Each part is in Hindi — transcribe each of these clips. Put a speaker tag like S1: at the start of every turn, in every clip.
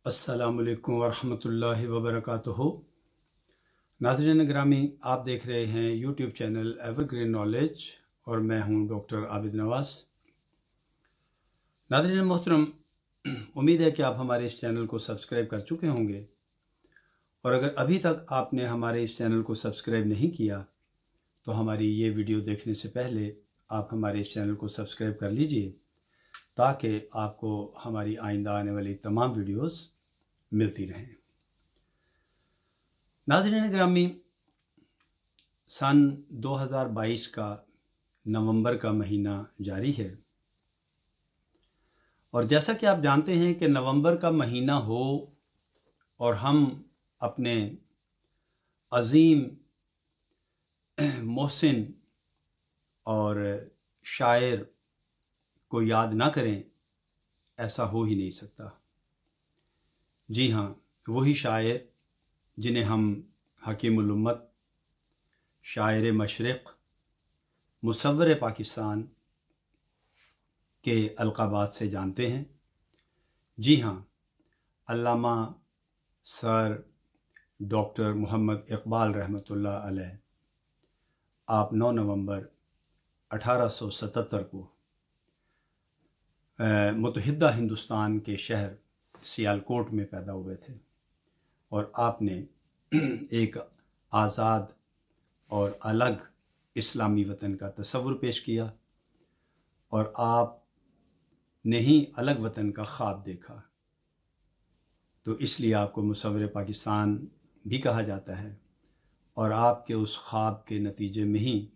S1: अस्सलामुअलैकुम वरहमतुल्लाहि वबरकातुहू। नाज़रीन ग्रामी, आप देख रहे हैं यूट्यूब चैनल एवरग्रीन नॉलेज और मैं हूं डॉक्टर आबिद नवाज। नाज़रीन मोहतरम, उम्मीद है कि आप हमारे इस चैनल को सब्सक्राइब कर चुके होंगे, और अगर अभी तक आपने हमारे इस चैनल को सब्सक्राइब नहीं किया तो हमारी ये वीडियो देखने से पहले आप हमारे इस चैनल को सब्सक्राइब कर लीजिए, ताकि आपको हमारी आइंदा आने वाली तमाम वीडियोस मिलती रहें। नाज़रीन ग्रामी, सन 2022 का नवंबर का महीना जारी है, और जैसा कि आप जानते हैं कि नवंबर का महीना हो और हम अपने अज़ीम मोहसिन और शायर को याद ना करें, ऐसा हो ही नहीं सकता। जी हाँ, वही शायर जिन्हें हम हकीमुल उम्मत, शायर मशरिक़, मुसव्विर पाकिस्तान के अलक़ाबात से जानते हैं। जी हाँ, अल्लामा सर डॉक्टर मोहम्मद इक़बाल रहमतुल्लाह अलैह आप 9 नवंबर 1877 को मुत्तहिदा हिंदुस्तान के शहर सियालकोट में पैदा हुए थे, और आपने एक आज़ाद और अलग इस्लामी वतन का तस्वुर पेश किया, और आपने ही अलग वतन का ख्वाब देखा, तो इसलिए आपको मुसव्विर पाकिस्तान भी कहा जाता है। और आपके उस ख्वाब के नतीजे में ही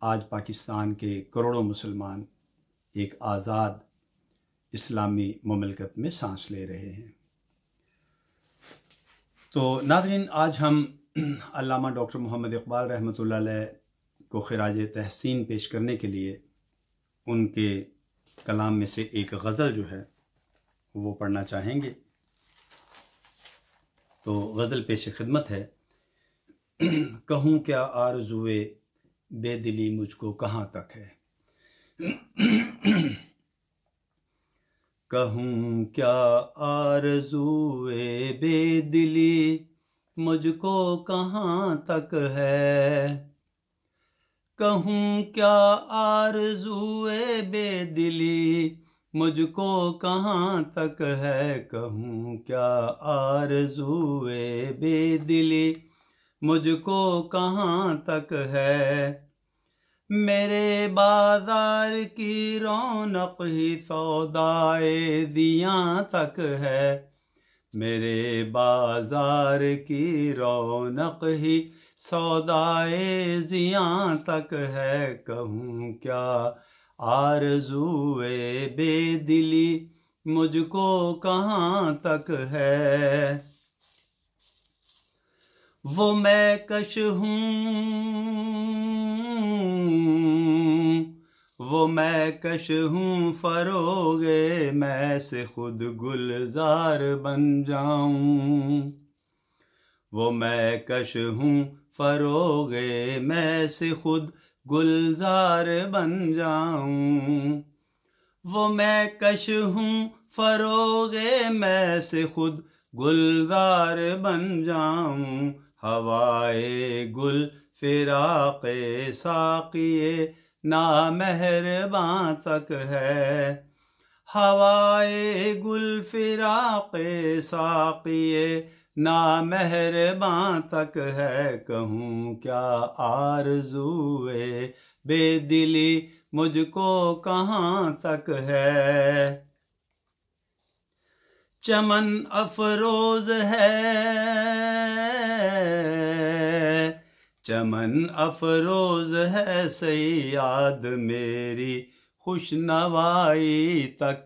S1: आज पाकिस्तान के करोड़ों मुसलमान एक आज़ाद इस्लामी मुमलकत में सांस ले रहे हैं। तो नाज़रीन, आज हम अल्लामा डॉक्टर मोहम्मद इक़बाल रहमतुल्लाह अलैह को ख़िराज तहसीन पेश करने के लिए उनके कलाम में से एक गज़ल जो है वो पढ़ना चाहेंगे। तो गज़ल पेश खिदमत है। कहूँ क्या आरज़ुए बेदिली मुझको कहाँ तक है, कहूँ क्या आरज़ुए बेदिली मुझको कहाँ तक है, कहूँ क्या आरज़ुए बेदिली मुझको कहाँ तक है, कहूँ क्या आरज़ुए बेदिली मुझको कहाँ तक है। मेरे बाजार की रौनक ही सौदाए दियां तक है, मेरे बाजार की रौनक ही सौदाए जियां तक है, कहूँ क्या आरज़ुए बेदिली मुझको कहाँ तक है। वो मैं कश हूँ, वो मैं कश हूँ फरोगे मैं से खुद गुलजार बन जाऊं, वो मैं कश हूँ फरोगे मैं से खुद गुलजार बन जाऊं, वो मैं कश हूँ फरोगे मैं से खुद गुलजार बन जाऊं, हवाए गुल फिराक़े साक़िए नामेहरबां तक है, हवाए गुल फिराक़े साक़िए नामेहरबां तक है, कहूँ क्या आरज़ुए बेदिली मुझको कहाँ तक है। चमन अफरोज है, चमन अफरोज है सयाद मेरी खुशनवाई तक,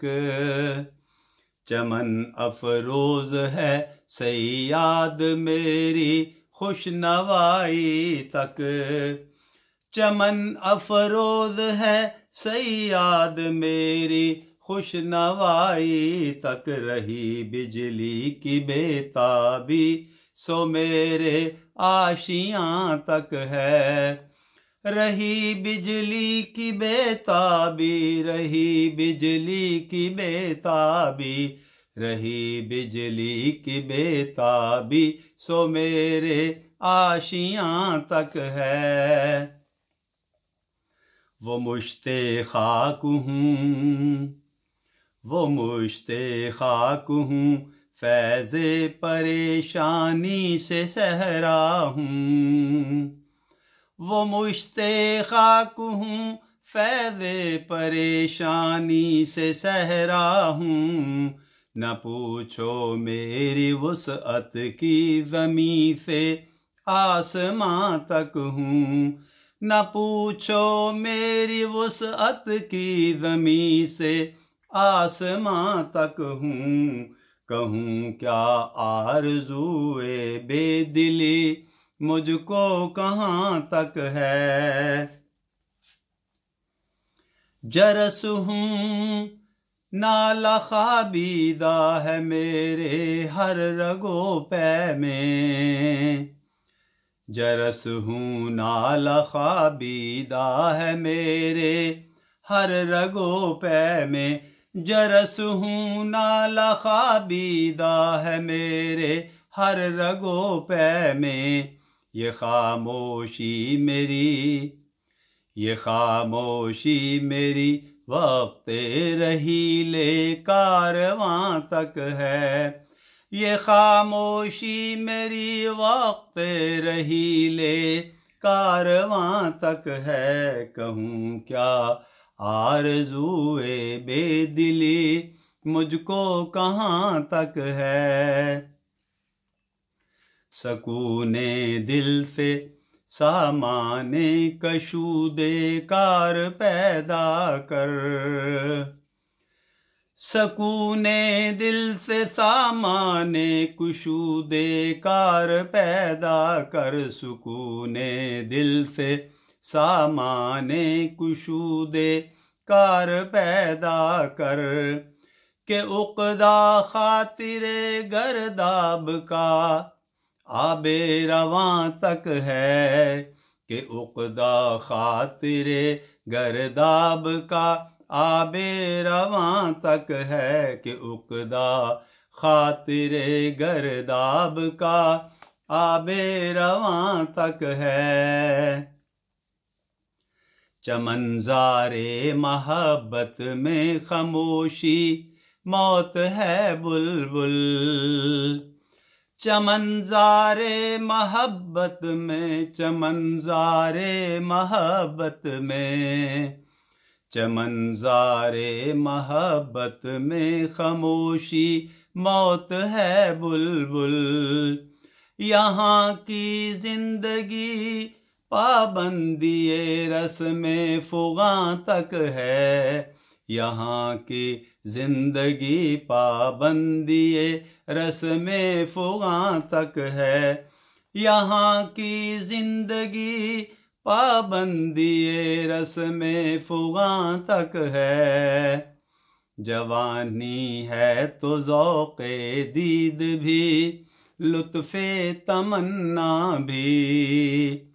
S1: चमन अफरोज है सयाद मेरी खुशनवाई तक, चमन अफरोज है सयाद मेरी खुशनवाई तक, रही बिजली की बेताबी सो मेरे आशियां तक है, रही बिजली की बेताबी, रही बिजली की बेताबी, रही बिजली की बेताबी सो मेरे आशियां तक है। वो मुश्ते खाक हूँ, वो मुश्ते खाक हूँ, फैज़े परेशानी से सहरा हूँ। वो मुश्ते खाक हूँ, फैज़े परेशानी से सहरा हूँ। न पूछो मेरी वुसअत की, ज़मीं से आसमां तक हूँ। न पूछो मेरी वुसअत की, ज़मीं से आसमां तक हूँ। कहूँ क्या आरज़ूए बेदिली मुझको कहाँ तक है। जरस हूँ नाला खाबीदा है मेरे हर रगो पै में। जरस हूँ नाला खाबीदा है मेरे हर रगो पै में। जरस हूँ नाला खाबीदा है मेरे हर रगो पै में। ये खामोशी मेरी, ये खामोशी मेरी वक्ते रहीले कारवां तक है। ये खामोशी मेरी वक्ते रहीले कारवां तक है। कहूँ क्या आरज़ूए बेदिली मुझको कहाँ तक है। सकूने दिल से सामाने कशूदे कार पैदा कर। सकूने दिल से सामाने कुशूदे कार पैदा कर। सुकूने दिल से सामाने कुशूदे कार पैदा कर। के उक़दा खातिरे गर्दाब का आबे रवां तक है। के उक़दा खातिरे गर्दाब का आबे रवां तक है। कि उक़दा खातिरे गर्दाब का आबे रवां तक है। चमनज़ारे महब्बत में खामोशी मौत है बुलबुल। चमनज़ारे महब्बत में, चमनज़ारे महब्बत में, चमनज़ारे महब्बत में खामोशी मौत है बुलबुल। यहाँ की जिंदगी पाबंदिए रस में फ़ुग़ां तक है। यहाँ की जिंदगी पाबंदिए रस में फ़ुग़ां तक है। यहाँ की जिंदगी पाबंदिए रस में फ़ुग़ां तक है। जवानी है तो ज़ौक़े दीद भी, लुत्फ़े तमन्ना भी।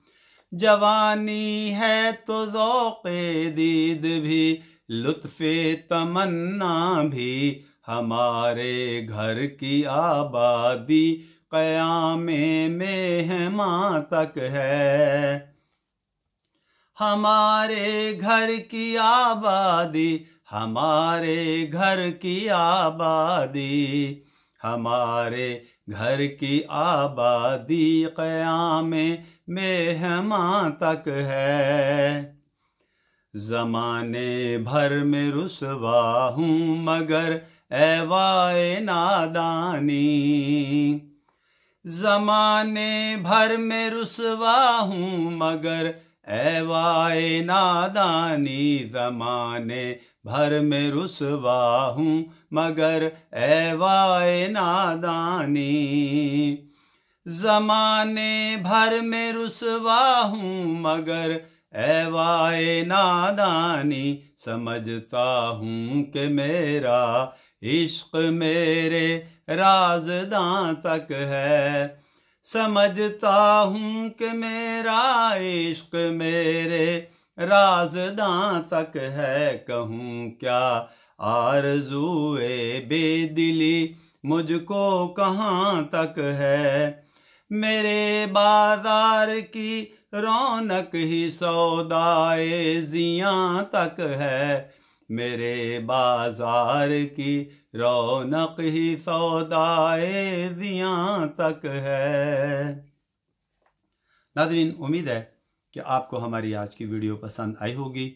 S1: जवानी है तो ज़ौक़े दीद भी, लुत्फ़े तमन्ना भी। हमारे घर की आबादी क़यामे मेहमां तक है। हमारे घर की आबादी, हमारे घर की आबादी, हमारे घर की आबादी क़यामे मेहमां तक है। ज़माने भर में रुसवा हूँ मगर ऐवाए नादानी। ज़माने भर में रुसवा हूँ मगर ऐवाए नादानी। ज़माने भर में रुसवा हूँ मगर ऐवाए नादानी। ज़माने भर में रुसवा हूँ मगर ऐवाए नादानी। समझता हूँ कि मेरा इश्क मेरे राज़दां तक है। समझता हूँ कि मेरा इश्क मेरे राज़दां तक है। कहूँ क्या आरज़ूए बेदिली मुझको कहाँ तक है। मेरे बाजार की रौनक ही सौदाए ज़ियां तक है। मेरे बाजार की रौनक ही सौदाए ज़ियां तक है। नाज़रीन, उम्मीद है कि आपको हमारी आज की वीडियो पसंद आई होगी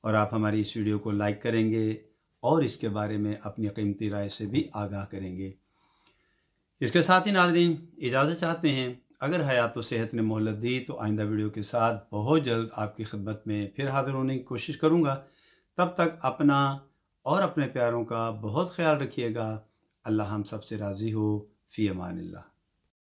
S1: और आप हमारी इस वीडियो को लाइक करेंगे और इसके बारे में अपनी कीमती राय से भी आगाह करेंगे। इसके साथ ही नाज़रीन इजाज़त चाहते हैं। अगर हयात व सेहत ने मोहलत दी तो आइंदा वीडियो के साथ बहुत जल्द आपकी खिदमत में फिर हाजिर होने की कोशिश करूँगा। तब तक अपना और अपने प्यारों का बहुत ख्याल रखिएगा। अल्लाह हम सब से राज़ी हो। फ़ी अमानिल्लाह।